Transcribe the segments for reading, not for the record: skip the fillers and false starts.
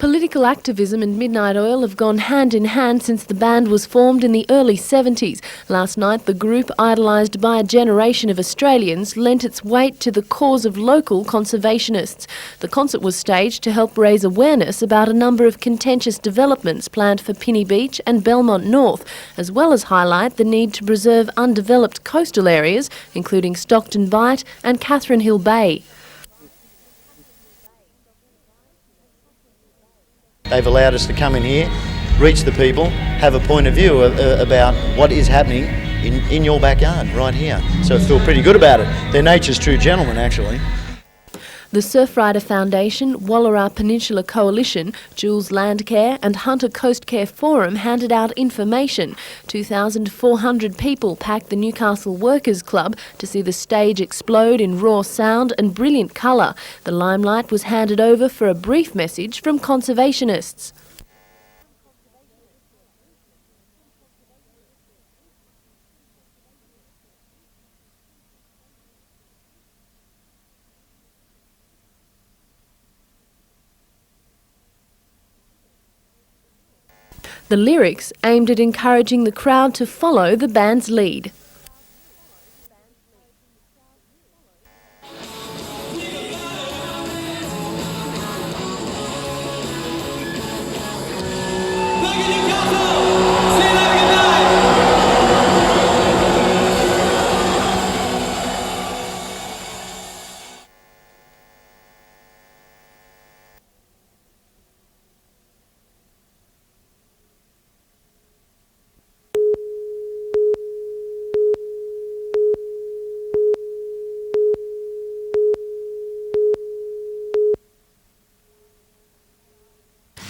Political activism and Midnight Oil have gone hand in hand since the band was formed in the early 70s. Last night, the group, idolised by a generation of Australians, lent its weight to the cause of local conservationists. The concert was staged to help raise awareness about a number of contentious developments planned for Pinny Beach and Belmont North, as well as highlight the need to preserve undeveloped coastal areas, including Stockton Bight and Catherine Hill Bay. They've allowed us to come in here, reach the people, have a point of view about what is happening in your backyard, right here. So I feel pretty good about it. They're nature's true gentlemen, actually. The Surfrider Foundation, Wallara Peninsula Coalition, Jules Landcare and Hunter Coast Care Forum handed out information. 2,400 people packed the Newcastle Workers Club to see the stage explode in raw sound and brilliant colour. The limelight was handed over for a brief message from conservationists. The lyrics aimed at encouraging the crowd to follow the band's lead.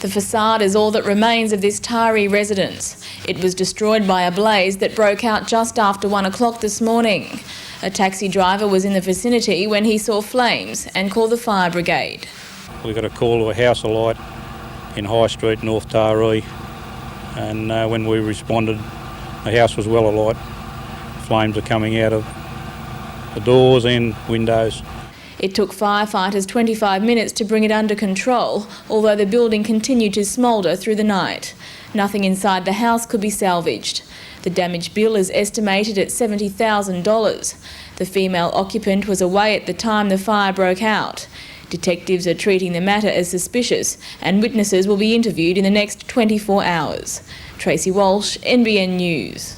The facade is all that remains of this Taree residence. It was destroyed by a blaze that broke out just after 1 o'clock this morning. A taxi driver was in the vicinity when he saw flames and called the fire brigade. We got a call to a house alight in High Street, North Taree, and when we responded, the house was well alight. Flames are coming out of the doors and windows. It took firefighters 25 minutes to bring it under control, although the building continued to smoulder through the night. Nothing inside the house could be salvaged. The damage bill is estimated at $70,000. The female occupant was away at the time the fire broke out. Detectives are treating the matter as suspicious and witnesses will be interviewed in the next 24 hours. Tracy Walsh, NBN News.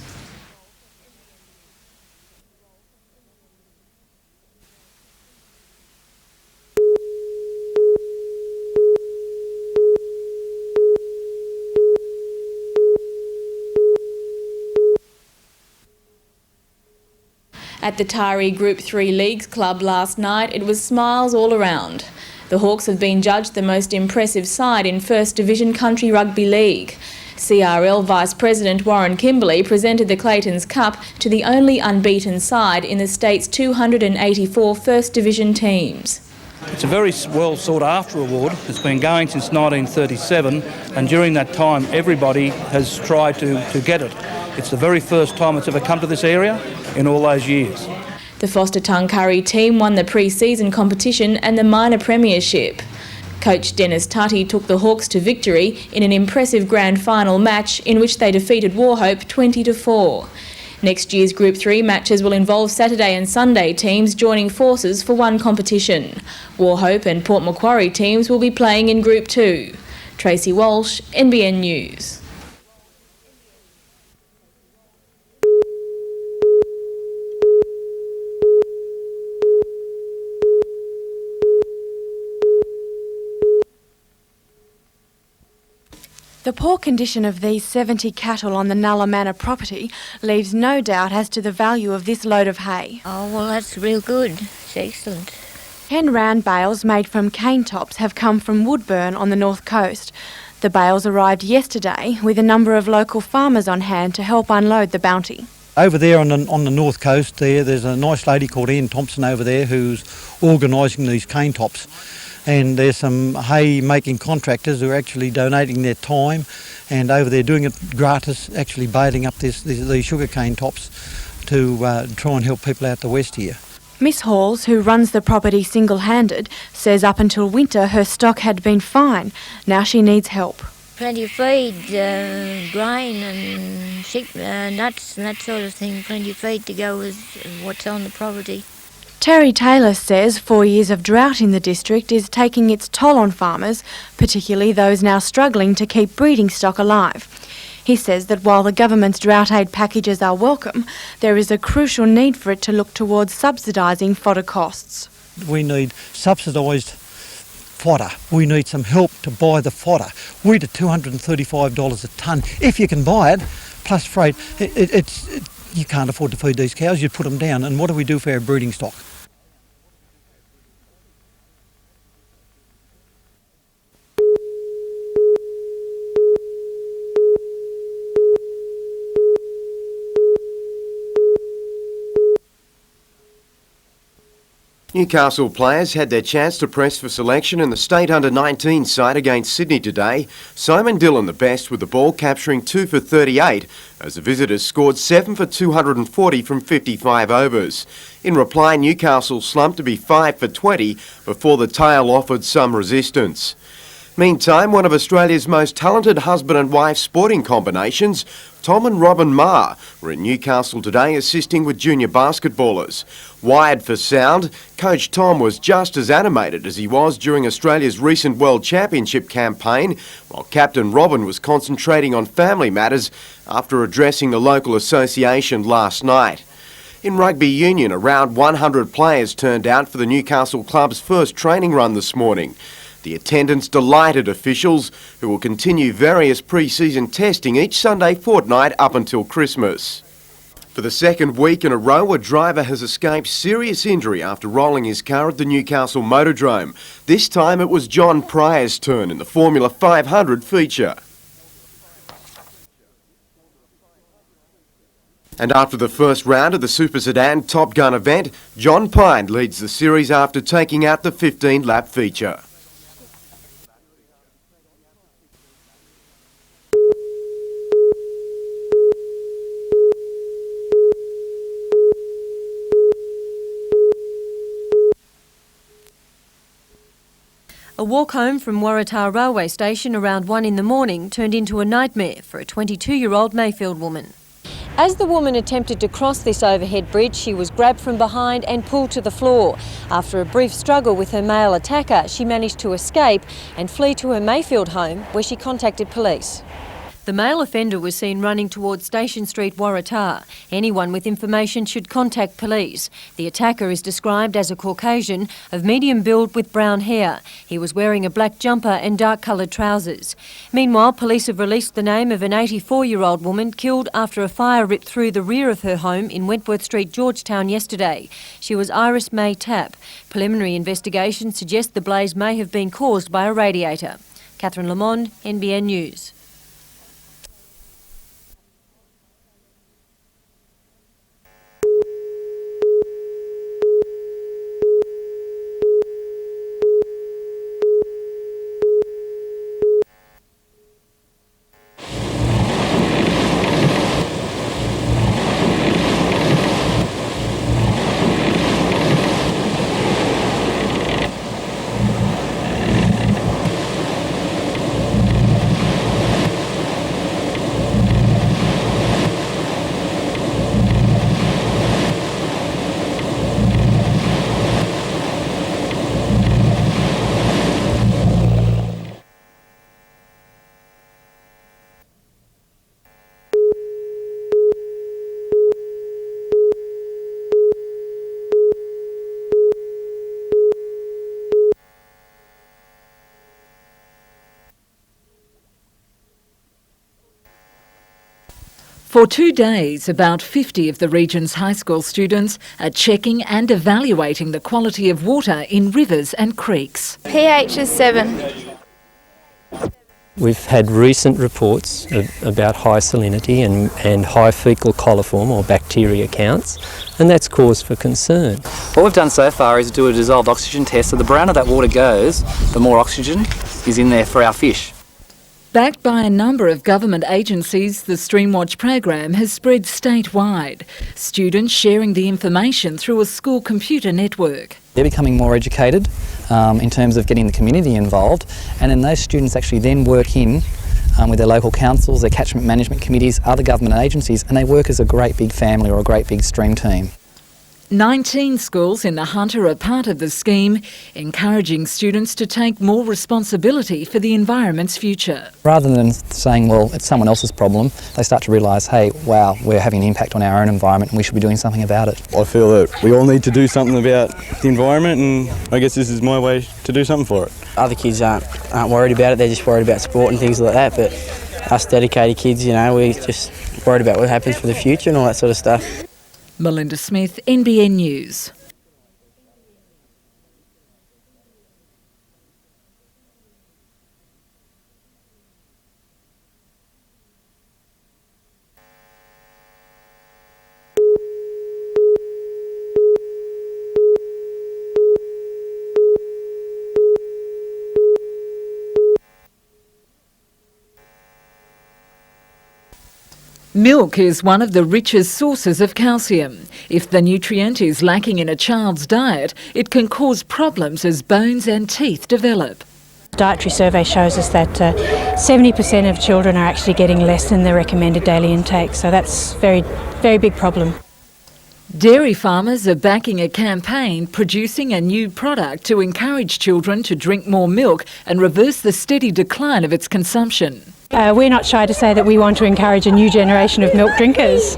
At the Taree Group 3 Leagues Club last night, it was smiles all around. The Hawks have been judged the most impressive side in First Division Country Rugby League. CRL Vice President Warren Kimberley presented the Claytons Cup to the only unbeaten side in the state's 284 First Division teams. It's a very well sought after award. It's been going since 1937 and during that time everybody has tried to get it. It's the very first time it's ever come to this area in all those years. The Foster Tuncurry team won the pre-season competition and the minor premiership. Coach Dennis Tutty took the Hawks to victory in an impressive grand final match in which they defeated Warhope 20-4. Next year's Group 3 matches will involve Saturday and Sunday teams joining forces for one competition. Warhope and Port Macquarie teams will be playing in Group 2. Tracy Walsh, NBN News. The poor condition of these 70 cattle on the Nulla Manor property leaves no doubt as to the value of this load of hay. Oh, well, that's real good. It's excellent. 10 round bales made from cane tops have come from Woodburn on the north coast. The bales arrived yesterday with a number of local farmers on hand to help unload the bounty. Over there on the north coast there's a nice lady called Ian Thompson over there who's organising these cane tops. And there's some hay making contractors who are actually donating their time and over there doing it gratis, actually baling up these sugar cane tops to try and help people out the west here. Miss Halls, who runs the property single-handed, says up until winter her stock had been fine. Now she needs help. Plenty of feed, grain and sheep, nuts and that sort of thing. Plenty of feed to go with what's on the property. Terry Taylor says 4 years of drought in the district is taking its toll on farmers, particularly those now struggling to keep breeding stock alive. He says that while the government's drought aid packages are welcome, there is a crucial need for it to look towards subsidising fodder costs. We need subsidised fodder. We need some help to buy the fodder. Wheat at $235 a tonne, if you can buy it, plus freight. You can't afford to feed these cows, you put them down. And what do we do for our breeding stock? Newcastle players had their chance to press for selection in the state under-19 side against Sydney today. Simon Dillon the best with the ball, capturing 2 for 38 as the visitors scored 7 for 240 from 55 overs. In reply, Newcastle slumped to be 5 for 20 before the tail offered some resistance. Meantime, one of Australia's most talented husband and wife sporting combinations, Tom and Robin Marr, were in Newcastle today assisting with junior basketballers. Wired for sound, Coach Tom was just as animated as he was during Australia's recent World Championship campaign, while Captain Robin was concentrating on family matters after addressing the local association last night. In rugby union, around 100 players turned out for the Newcastle club's first training run this morning. The attendance delighted officials, who will continue various pre-season testing each Sunday fortnight up until Christmas. For the second week in a row, a driver has escaped serious injury after rolling his car at the Newcastle Motordrome. This time it was John Pryor's turn in the Formula 500 feature. And after the first round of the Super Sedan Top Gun event, John Pine leads the series after taking out the 15-lap feature. A walk home from Waratah railway station around 1 in the morning turned into a nightmare for a 22-year-old Mayfield woman. As the woman attempted to cross this overhead bridge, she was grabbed from behind and pulled to the floor. After a brief struggle with her male attacker, she managed to escape and flee to her Mayfield home, where she contacted police. The male offender was seen running towards Station Street, Waratah. Anyone with information should contact police. The attacker is described as a Caucasian of medium build with brown hair. He was wearing a black jumper and dark-coloured trousers. Meanwhile, police have released the name of an 84-year-old woman killed after a fire ripped through the rear of her home in Wentworth Street, Georgetown yesterday. She was Iris May Tapp. Preliminary investigations suggest the blaze may have been caused by a radiator. Catherine Lamond, NBN News. For 2 days, about 50 of the region's high school students are checking and evaluating the quality of water in rivers and creeks. pH is 7. We've had recent reports about high salinity and high faecal coliform or bacteria counts, and that's cause for concern. What we've done so far is do a dissolved oxygen test, so the browner that water goes, the more oxygen is in there for our fish. Backed by a number of government agencies, the Streamwatch program has spread statewide, students sharing the information through a school computer network. They're becoming more educated in terms of getting the community involved, and then those students actually then work in with their local councils, their catchment management committees, other government agencies, and they work as a great big family or a great big stream team. 19 schools in the Hunter are part of the scheme, encouraging students to take more responsibility for the environment's future. Rather than saying, well, it's someone else's problem, they start to realise, hey, wow, we're having an impact on our own environment and we should be doing something about it. I feel that we all need to do something about the environment, and I guess this is my way to do something for it. Other kids aren't worried about it, they're just worried about sport and things like that, but us dedicated kids, we're just worried about what happens for the future and all that sort of stuff. Melinda Smith, NBN News. Milk is one of the richest sources of calcium. If the nutrient is lacking in a child's diet, it can cause problems as bones and teeth develop. Dietary survey shows us that 70% of children are actually getting less than the recommended daily intake, so that's a very, very big problem. Dairy farmers are backing a campaign producing a new product to encourage children to drink more milk and reverse the steady decline of its consumption. We're not shy to say that we want to encourage a new generation of milk drinkers.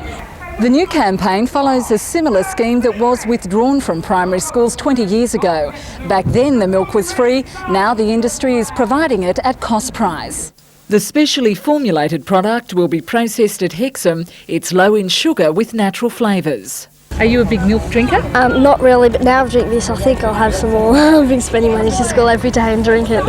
The new campaign follows a similar scheme that was withdrawn from primary schools 20 years ago. Back then the milk was free, now the industry is providing it at cost price. The specially formulated product will be processed at Hexham. It's low in sugar with natural flavours. Are you a big milk drinker? Not really, but now I've drank this, I think I'll have some more. I've been spending money to school every day and drink it.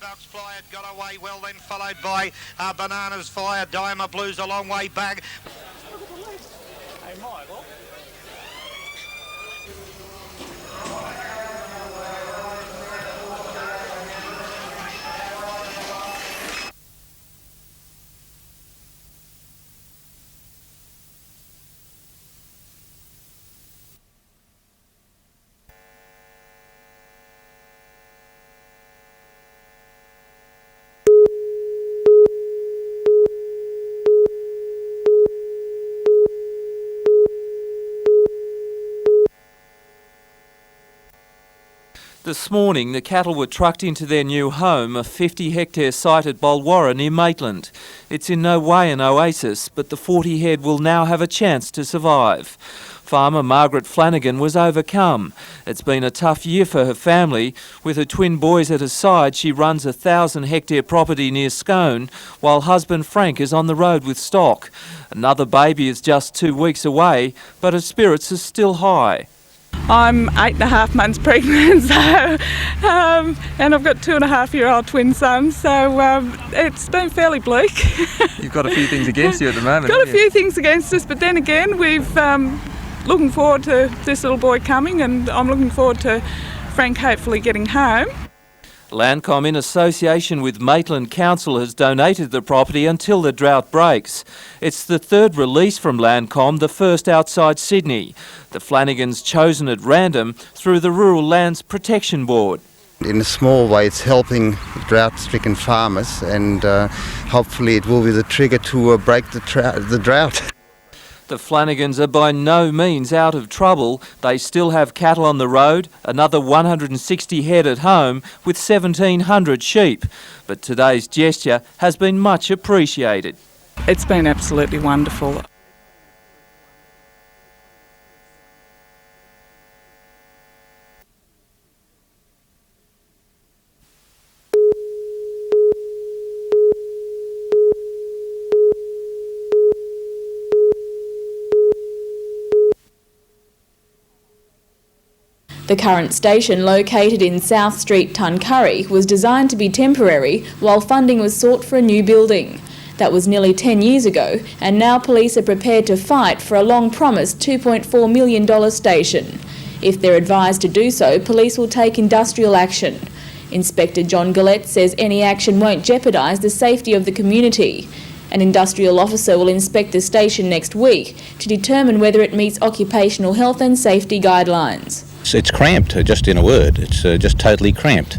Bucks fly had got away well, then followed by Bananas Fire, Diamond Blues a long way back. Hey, Michael. This morning, the cattle were trucked into their new home, a 50-hectare site at Bulwarra near Maitland. It's in no way an oasis, but the 40 head will now have a chance to survive. Farmer Margaret Flanagan was overcome. It's been a tough year for her family. With her twin boys at her side, she runs a 1,000-hectare property near Scone, while husband Frank is on the road with stock. Another baby is just 2 weeks away, but her spirits are still high. I'm 8.5 months pregnant, so and I've got 2.5-year-old twin sons, so it's been fairly bleak. You've got a few things against you at the moment. Got a few things against us, but then again, we've looking forward to this little boy coming, and I'm looking forward to Frank hopefully getting home. Landcom, in association with Maitland Council, has donated the property until the drought breaks. It's the third release from Landcom, the first outside Sydney. The Flanagans chosen at random through the Rural Lands Protection Board. In a small way, it's helping drought-stricken farmers, and hopefully it will be the trigger to break the drought. The Flanagans are by no means out of trouble. They still have cattle on the road, another 160 head at home with 1,700 sheep. But today's gesture has been much appreciated. It's been absolutely wonderful. The current station, located in South Street, Tuncurry, was designed to be temporary while funding was sought for a new building. That was nearly 10 years ago, and now police are prepared to fight for a long-promised $2.4 million station. If they're advised to do so, police will take industrial action. Inspector John Gillette says any action won't jeopardise the safety of the community. An industrial officer will inspect the station next week to determine whether it meets occupational health and safety guidelines. It's cramped, just in a word. It's just totally cramped.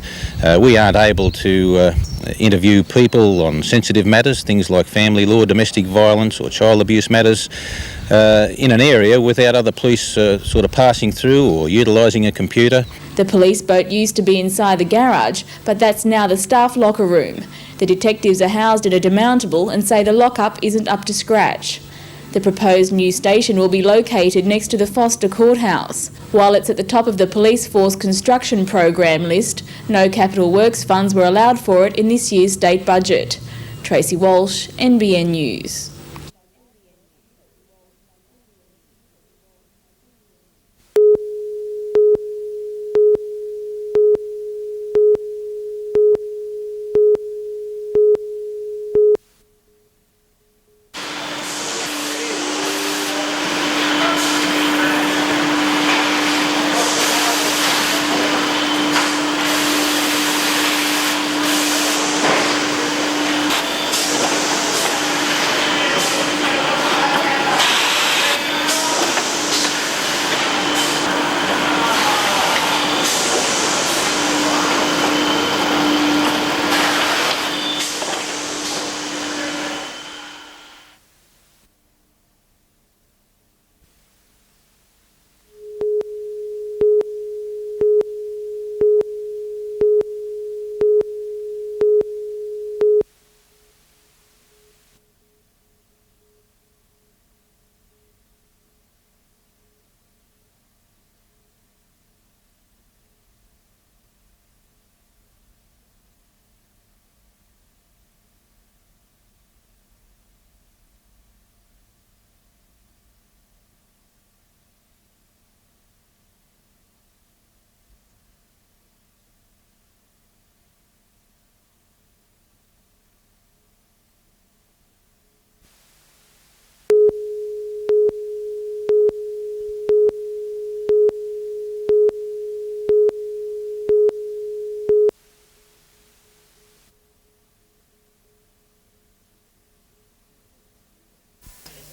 We aren't able to interview people on sensitive matters, things like family law, domestic violence or child abuse matters, in an area without other police sort of passing through or utilising a computer. The police boat used to be inside the garage, but that's now the staff locker room. The detectives are housed in a demountable and say the lockup isn't up to scratch. The proposed new station will be located next to the Foster Courthouse. While it's at the top of the police force construction program list, no capital works funds were allowed for it in this year's state budget. Tracy Walsh, NBN News.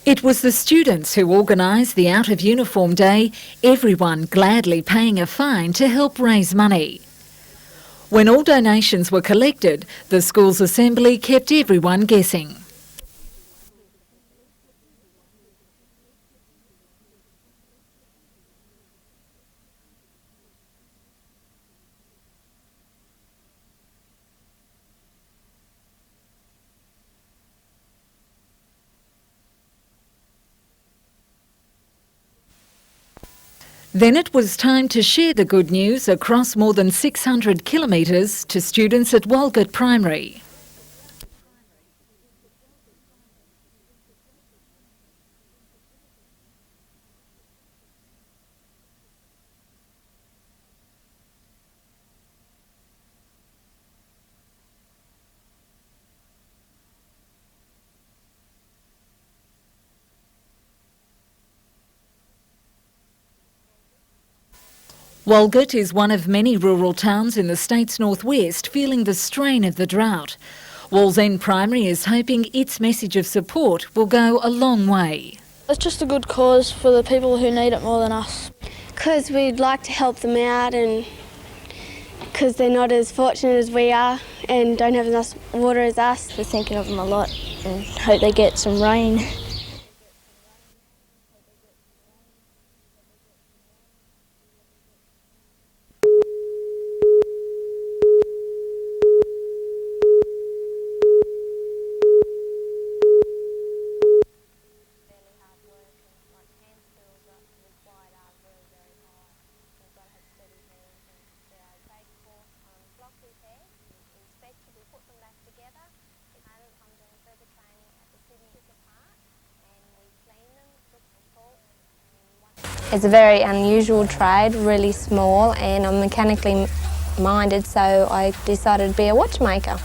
It was the students who organised the Out of Uniform Day, everyone gladly paying a fine to help raise money. When all donations were collected, the school's assembly kept everyone guessing. Then it was time to share the good news across more than 600 kilometres to students at Walgett Primary. Walgett is one of many rural towns in the state's northwest feeling the strain of the drought. Wallsend Primary is hoping its message of support will go a long way. It's just a good cause for the people who need it more than us. Because we'd like to help them out, and because they're not as fortunate as we are and don't have enough water as us. We're thinking of them a lot and hope they get some rain. It's a very unusual trade, really small, and I'm mechanically minded, so I decided to be a watchmaker.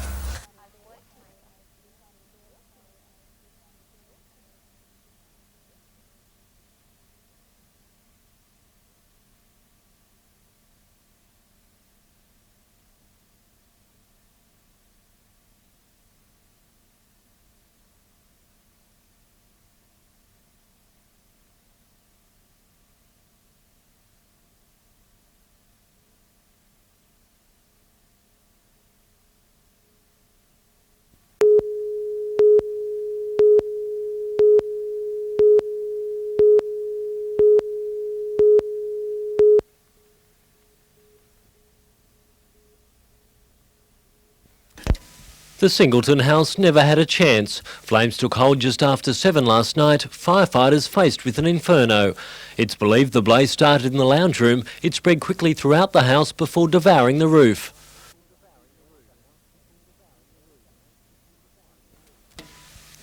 The Singleton house never had a chance. Flames took hold just after 7 last night, firefighters faced with an inferno. It's believed the blaze started in the lounge room. It spread quickly throughout the house before devouring the roof.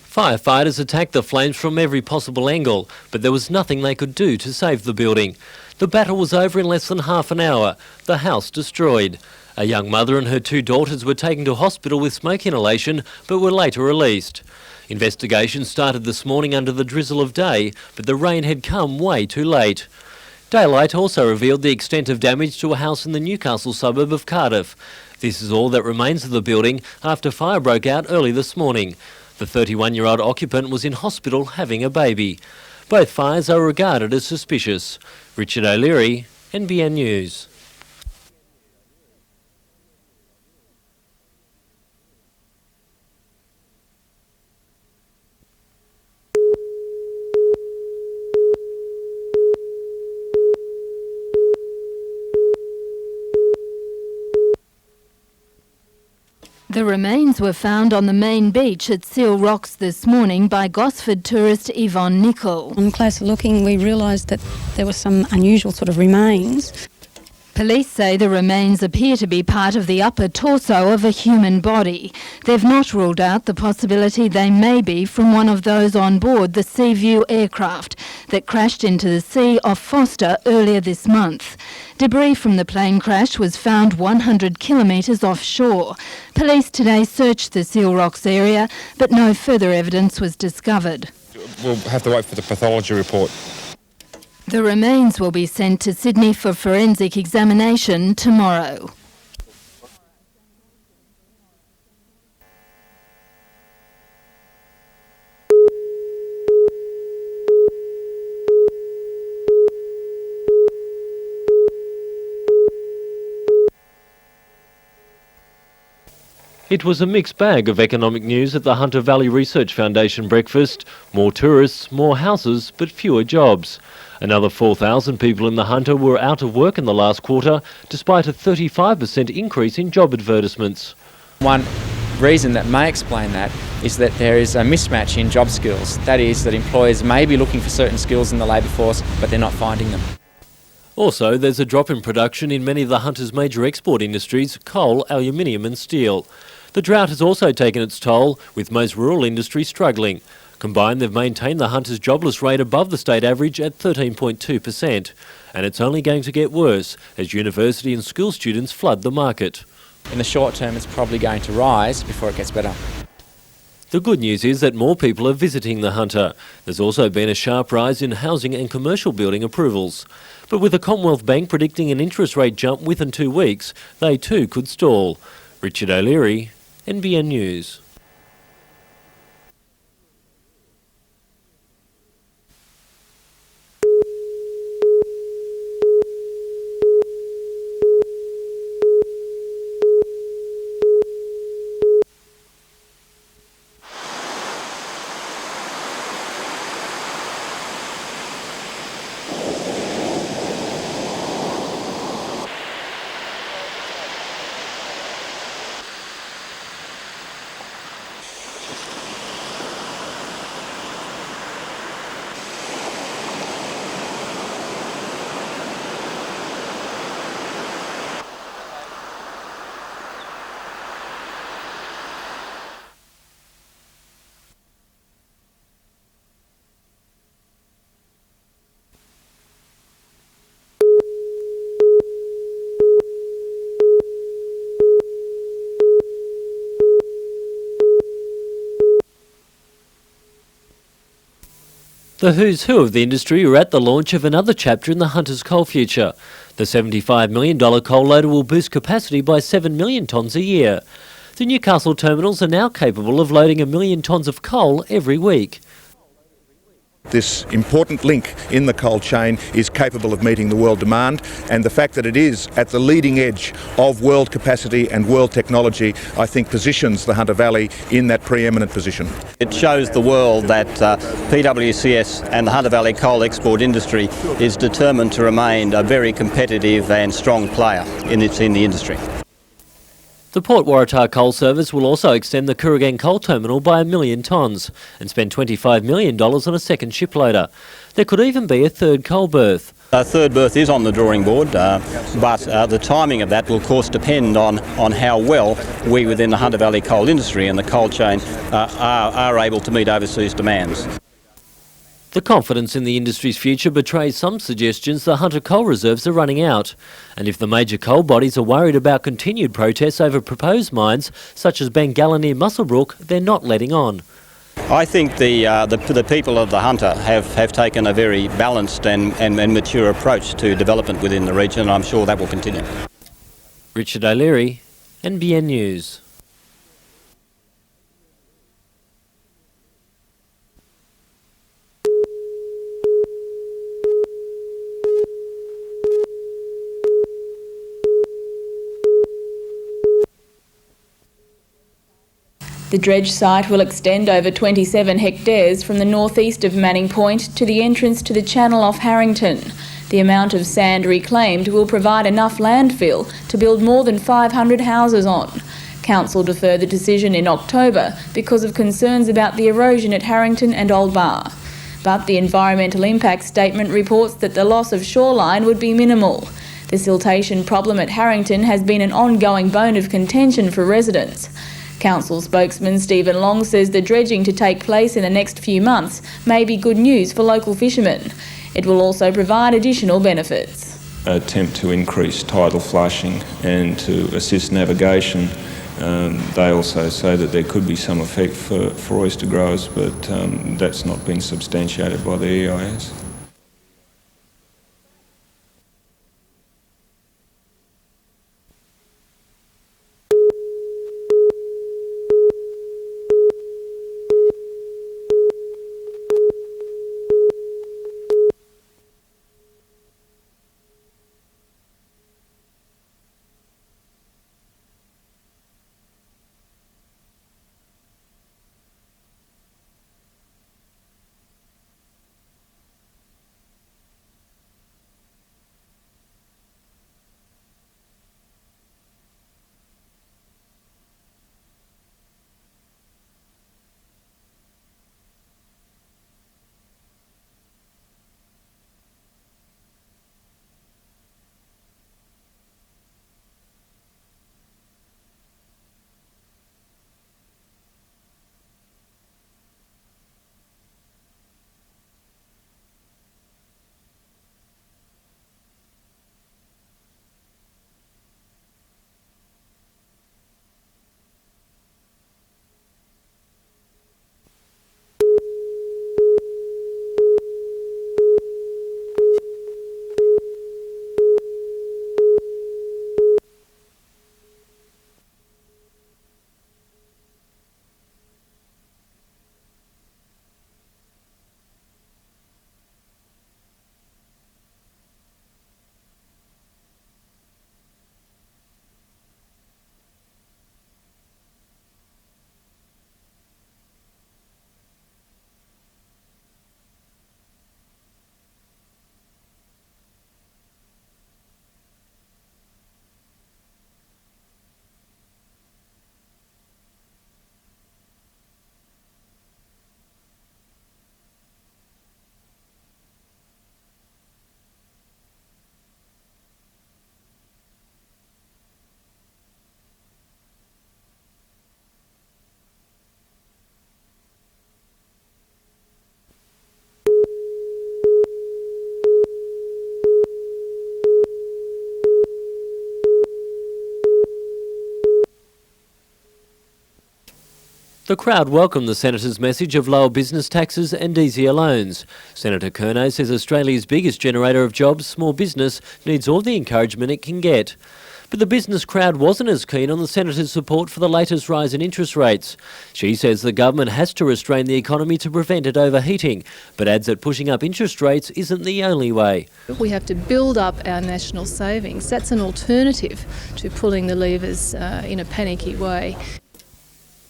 Firefighters attacked the flames from every possible angle, but there was nothing they could do to save the building. The battle was over in less than half an hour. The house destroyed. A young mother and her 2 daughters were taken to hospital with smoke inhalation, but were later released. Investigation started this morning under the drizzle of day, but the rain had come way too late. Daylight also revealed the extent of damage to a house in the Newcastle suburb of Cardiff. This is all that remains of the building after fire broke out early this morning. The 31-year-old occupant was in hospital having a baby. Both fires are regarded as suspicious. Richard O'Leary, NBN News. The remains were found on the main beach at Seal Rocks this morning by Gosford tourist Yvonne Nicol. On closer looking, we realised that there were some unusual sort of remains. Police say the remains appear to be part of the upper torso of a human body. They've not ruled out the possibility they may be from one of those on board the Seaview aircraft that crashed into the sea off Foster earlier this month. Debris from the plane crash was found 100 kilometres offshore. Police today searched the Seal Rocks area, but no further evidence was discovered. We'll have to wait for the pathology report. The remains will be sent to Sydney for forensic examination tomorrow. It was a mixed bag of economic news at the Hunter Valley Research Foundation breakfast. More tourists, more houses, but fewer jobs. Another 4,000 people in the Hunter were out of work in the last quarter, despite a 35% increase in job advertisements. One reason that may explain that is that there is a mismatch in job skills. That is, that employers may be looking for certain skills in the labour force, but they're not finding them. Also, there's a drop in production in many of the Hunter's major export industries, coal, aluminium and steel. The drought has also taken its toll, with most rural industries struggling. Combined, they've maintained the Hunter's jobless rate above the state average at 13.2%. And it's only going to get worse as university and school students flood the market. In the short term, it's probably going to rise before it gets better. The good news is that more people are visiting the Hunter. There's also been a sharp rise in housing and commercial building approvals. But with the Commonwealth Bank predicting an interest rate jump within 2 weeks, they too could stall. Richard O'Leary, NBN News. The who's who of the industry are at the launch of another chapter in the Hunter's coal future. The $75 million coal loader will boost capacity by 7 million tonnes a year. The Newcastle terminals are now capable of loading 1 million tonnes of coal every week. This important link in the coal chain is capable of meeting the world demand, and the fact that it is at the leading edge of world capacity and world technology, I think positions the Hunter Valley in that preeminent position. It shows the world that PWCS and the Hunter Valley coal export industry is determined to remain a very competitive and strong player in the industry. The Port Waratah Coal Service will also extend the Kooragang Coal Terminal by 1 million tonnes and spend $25 million on a second shiploader. There could even be a third coal berth. A third berth is on the drawing board, but the timing of that will of course depend on how well we within the Hunter Valley coal industry and the coal chain are able to meet overseas demands. The confidence in the industry's future betrays some suggestions the Hunter coal reserves are running out. And if the major coal bodies are worried about continued protests over proposed mines, such as Bengalla near Muswellbrook, they're not letting on. I think the people of the Hunter have taken a very balanced and mature approach to development within the region, and I'm sure that will continue. Richard O'Leary, NBN News. The dredge site will extend over 27 hectares from the northeast of Manning Point to the entrance to the channel off Harrington. The amount of sand reclaimed will provide enough landfill to build more than 500 houses on. Council deferred the decision in October because of concerns about the erosion at Harrington and Old Bar. But the environmental impact statement reports that the loss of shoreline would be minimal. The siltation problem at Harrington has been an ongoing bone of contention for residents. Council spokesman Stephen Long says the dredging to take place in the next few months may be good news for local fishermen. It will also provide additional benefits. Attempt to increase tidal flushing and to assist navigation. They also say that there could be some effect for oyster growers, but that's not been substantiated by the EIS. The crowd welcomed the Senator's message of lower business taxes and easier loans. Senator Curnow says Australia's biggest generator of jobs, small business, needs all the encouragement it can get. But the business crowd wasn't as keen on the Senator's support for the latest rise in interest rates. She says the government has to restrain the economy to prevent it overheating, but adds that pushing up interest rates isn't the only way. We have to build up our national savings. That's an alternative to pulling the levers in a panicky way.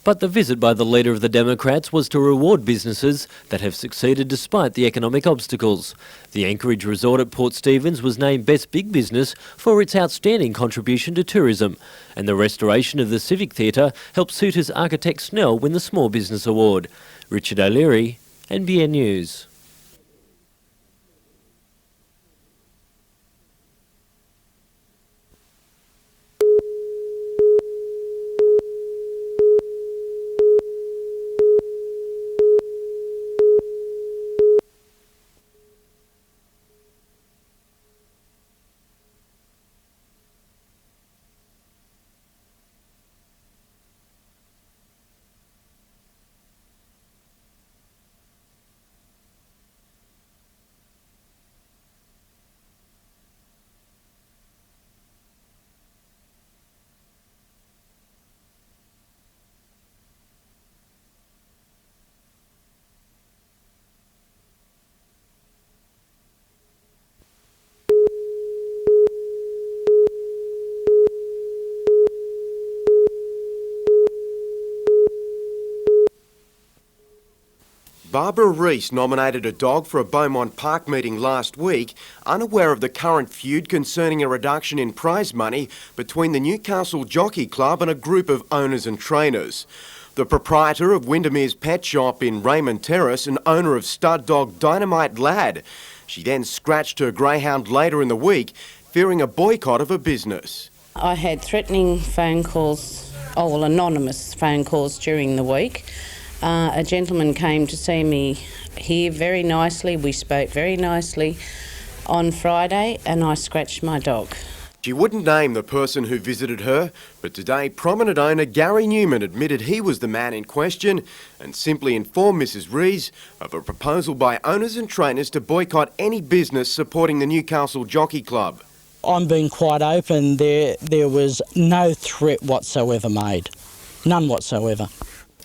But the visit by the leader of the Democrats was to reward businesses that have succeeded despite the economic obstacles. The Anchorage resort at Port Stephens was named Best Big Business for its outstanding contribution to tourism, and the restoration of the Civic Theatre helped Suitors architect Snell win the Small Business Award. Richard O'Leary, NBN News. Barbara Rees nominated a dog for a Beaumont Park meeting last week, unaware of the current feud concerning a reduction in prize money between the Newcastle Jockey Club and a group of owners and trainers. The proprietor of Windermere's Pet Shop in Raymond Terrace and owner of stud dog Dynamite Lad. She then scratched her greyhound later in the week, fearing a boycott of her business. I had threatening phone calls, anonymous phone calls during the week. A gentleman came to see me here very nicely. We spoke very nicely on Friday and I scratched my dog. She wouldn't name the person who visited her, but today prominent owner Gary Newman admitted he was the man in question and simply informed Mrs Rees of a proposal by owners and trainers to boycott any business supporting the Newcastle Jockey Club. I'm being quite open. There was no threat whatsoever made. None whatsoever.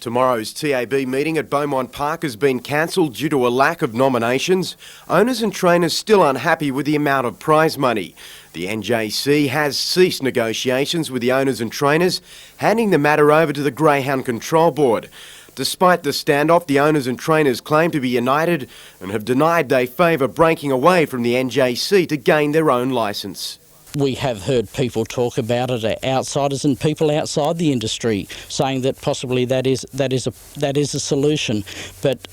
Tomorrow's TAB meeting at Beaumont Park has been cancelled due to a lack of nominations. Owners and trainers still unhappy with the amount of prize money. The NJC has ceased negotiations with the owners and trainers, handing the matter over to the Greyhound Control Board. Despite the standoff, the owners and trainers claim to be united and have denied they favour breaking away from the NJC to gain their own licence. We have heard people talk about it, outsiders and people outside the industry, saying that possibly that is a solution. But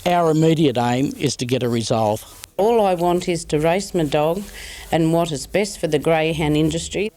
our immediate aim is to get a resolve. All I want is to race my dog and what is best for the greyhound industry.